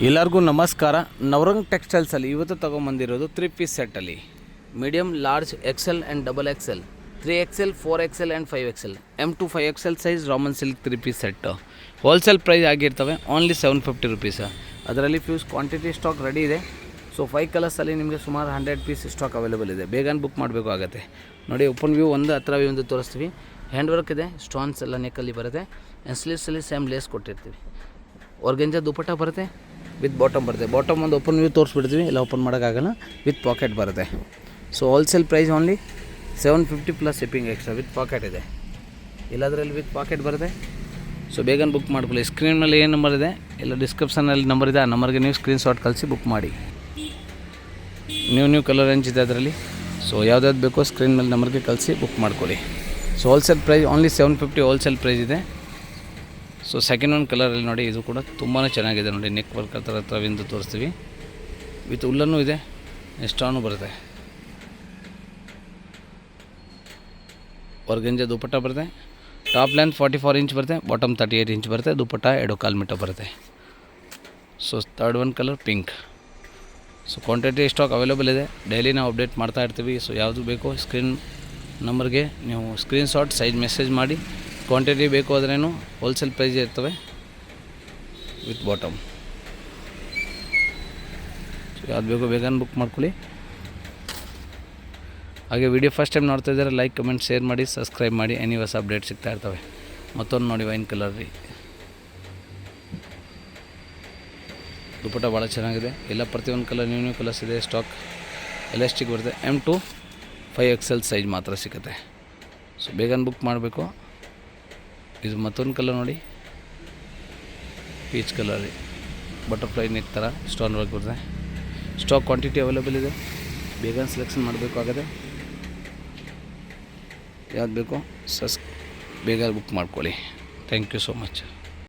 ಎಲ್ಲರಿಗೂ ನಮಸ್ಕಾರ. ನವರಂಗ್ ಟೆಕ್ಸ್ಟೈಲ್ಸಲ್ಲಿ ಇವತ್ತು ತೊಗೊಂಬಂದಿರೋದು 3 ಪೀಸ್ ಸೆಟ್ಟಲ್ಲಿ medium, large, XL and double XL, 3XL, 4XL and 5XL, M to 5XL size roman silk 3 piece set wholesale price ಆಗಿರ್ತವೆ. Only 750 rupees. ಅದರಲ್ಲಿ ಫ್ಯೂಸ್ ಕ್ವಾಂಟಿಟಿ ಸ್ಟಾಕ್ ರೆಡಿ ಇದೆ. ಸೊ 5 ಕಲರ್ಸಲ್ಲಿ ನಿಮಗೆ ಸುಮಾರು 100 ಪೀಸ್ ಸ್ಟಾಕ್ ಅವೈಲೇಬಲ್ ಇದೆ. ಬೇಗನೆ book ಮಾಡಬೇಕು ಆಗುತ್ತೆ. ನೋಡಿ, ಓಪನ್ ವ್ಯೂ ಒಂದು, ಹತ್ರ ವ್ಯೂ ಒಂದು ತೋರಿಸ್ತೀವಿ. ಹ್ಯಾಂಡ್ ವರ್ಕ್ ಇದೆ, ಸ್ಟೋನ್ಸ್ ಎಲ್ಲ ನೆಕ್ಕಲ್ಲಿ ಬರುತ್ತೆ. ಆ್ಯಂಡ್ ಸ್ಲೀವ್ಸಲ್ಲಿ ಸೇಮ್ ಲೇಸ್ ಕೊಟ್ಟಿರ್ತೀವಿ. ಆರ್ಗೆಂಜಾ ದುಪಟ್ಟ ಬರುತ್ತೆ, ವಿತ್ ಬಾಟಮ್ ಬರುತ್ತೆ. ಬಾಟಮ್ ಒಂದು ಓಪನ್ ವ್ಯೂ ತೋರಿಸ್ಬಿಡ್ತೀವಿ, ಎಲ್ಲ ಓಪನ್ ಮಾಡೋಕ್ಕಾಗಲ್ಲ. ವಿತ್ ಪಾಕೆಟ್ ಬರುತ್ತೆ. So wholesale price only 750 plus shipping extra. With pocket ಇದೆ, ಎಲ್ಲದರಲ್ಲಿ ವಿತ್ ಪಾಕೆಟ್ ಬರುತ್ತೆ. ಸೊ ಬೇಗನೆ ಬುಕ್ ಮಾಡ್ಕೊಳ್ಳಿ. ಸ್ಕ್ರೀನ್ ಮೇಲೆ ಏನು ನಂಬರ್ ಇದೆ, ಎಲ್ಲ ಡಿಸ್ಕ್ರಿಪ್ಷನಲ್ಲಿ ನಂಬರ್ ಇದೆ. ಆ ನಂಬರ್ಗೆ ನೀವು ಸ್ಕ್ರೀನ್ ಶಾಟ್ ಕಳಿಸಿ ಬುಕ್ ಮಾಡಿ. ನ್ಯೂ ಕಲರ್ ರೇಂಜ್ ಇದೆ ಅದರಲ್ಲಿ. ಸೊ ಯಾವ್ದಾದ್ರು ಬೇಕೋ ಸ್ಕ್ರೀನ್ ಮೇಲೆ ನಂಬರ್ಗೆ ಕಳಿಸಿ ಬುಕ್ ಮಾಡ್ಕೊಳ್ಳಿ. So wholesale price only 750 wholesale price ಇದೆ. ಸೊ ಸೆಕೆಂಡ್ ಒನ್ ಕಲರಲ್ಲಿ ನೋಡಿ, ಇದು ಕೂಡ ತುಂಬಾ ಚೆನ್ನಾಗಿದೆ. ನೋಡಿ, ನೆಕ್ ವರ್ಕ್ ಹತ್ರ ವಿಂದು ತೋರಿಸ್ತೀವಿ. ವಿತ್ ಉಲ್ಲನ್ನು ಇದೆ, ಎಷ್ಟಾನು ಬರುತ್ತೆ. ಆರ್ಗೆಂಜಾ ದುಪಟ್ಟ ಬರುತ್ತೆ. ಟಾಪ್ ಲೆಂತ್ 44 ಇಂಚ್ ಬರುತ್ತೆ, ಬಾಟಮ್ 38 ಇಂಚ್ ಬರುತ್ತೆ. ದುಪಟ್ಟ 2.25 ಮೀಟರ್ ಬರುತ್ತೆ. So third one colour pink. So quantity stock available ಇದೆ. ಡೈಲಿ ನಾವು ಅಪ್ಡೇಟ್ ಮಾಡ್ತಾ ಇರ್ತೀವಿ. ಸೊ ಯಾವುದು ಬೇಕೋ ಸ್ಕ್ರೀನ್ ನಂಬರ್ಗೆ ನೀವು ಸ್ಕ್ರೀನ್ ಶಾಟ್ ಸೈಜ್ ಮೆಸೇಜ್ ಮಾಡಿ. ಕ್ವಾಂಟಿಟಿ ಬೇಕು ಆದ್ರೇನು ಹೋಲ್ಸೇಲ್ ಪ್ರೈಸ್ ಇರ್ತವೆ, ವಿತ್ ಬಾಟಮ್. ಸೊ ಯಾವ್ದು ಬೇಕೋ ಬೇಗನೆ ಬುಕ್ ಮಾಡ್ಕೊಳ್ಳಿ. ಹಾಗೆ ವಿಡಿಯೋ ಫಸ್ಟ್ ಟೈಮ್ ನೋಡ್ತಾ ಇದ್ದಾರೆ, ಲೈಕ್, ಕಮೆಂಟ್, ಶೇರ್ ಮಾಡಿ, ಸಬ್ಸ್ಕ್ರೈಬ್ ಮಾಡಿ. ಎನಿ ಹೊಸ ಅಪ್ಡೇಟ್ ಸಿಗ್ತಾ ಇರ್ತವೆ. ಮತ್ತೊಂದು ನೋಡಿ, ವೈನ್ ಕಲರ್ ರೀ. ದುಪಟ್ಟ ಭಾಳ ಚೆನ್ನಾಗಿದೆ. ಎಲ್ಲ ಪ್ರತಿಯೊಂದು ಕಲರ್ ನ್ಯೂ ಕಲರ್ಸ್ ಇದೆ. ಸ್ಟಾಕ್ ಎಲಾಸ್ಟಿಕ್ ಬರುತ್ತೆ. M to 5XL ಸೈಜ್ ಮಾತ್ರ ಸಿಗುತ್ತೆ. ಸೊ ಬೇಗನೆ ಬುಕ್ ಮಾಡಬೇಕು. ಇದು ಮತ್ತೊಂದು ಕಲರ್ ನೋಡಿ, ಪೀಚ್ ಕಲರ್ ರೀ. ಬಟರ್ಫ್ಲೈ ನೆಕ್ ಥರ ಸ್ಟೋನ್ ವರ್ಕ್ ಬರುತ್ತೆ. ಸ್ಟಾಕ್ ಕ್ವಾಂಟಿಟಿ ಅವೈಲೇಬಲ್ ಇದೆ. ಬೇಗನೆ ಸೆಲೆಕ್ಷನ್ ಮಾಡಬೇಕಾಗುತ್ತೆ. ಯಾವ್ದು ಬೇಕೋ ಬೇಗ ಬುಕ್ ಮಾಡ್ಕೊಳ್ಳಿ. Thank you so much.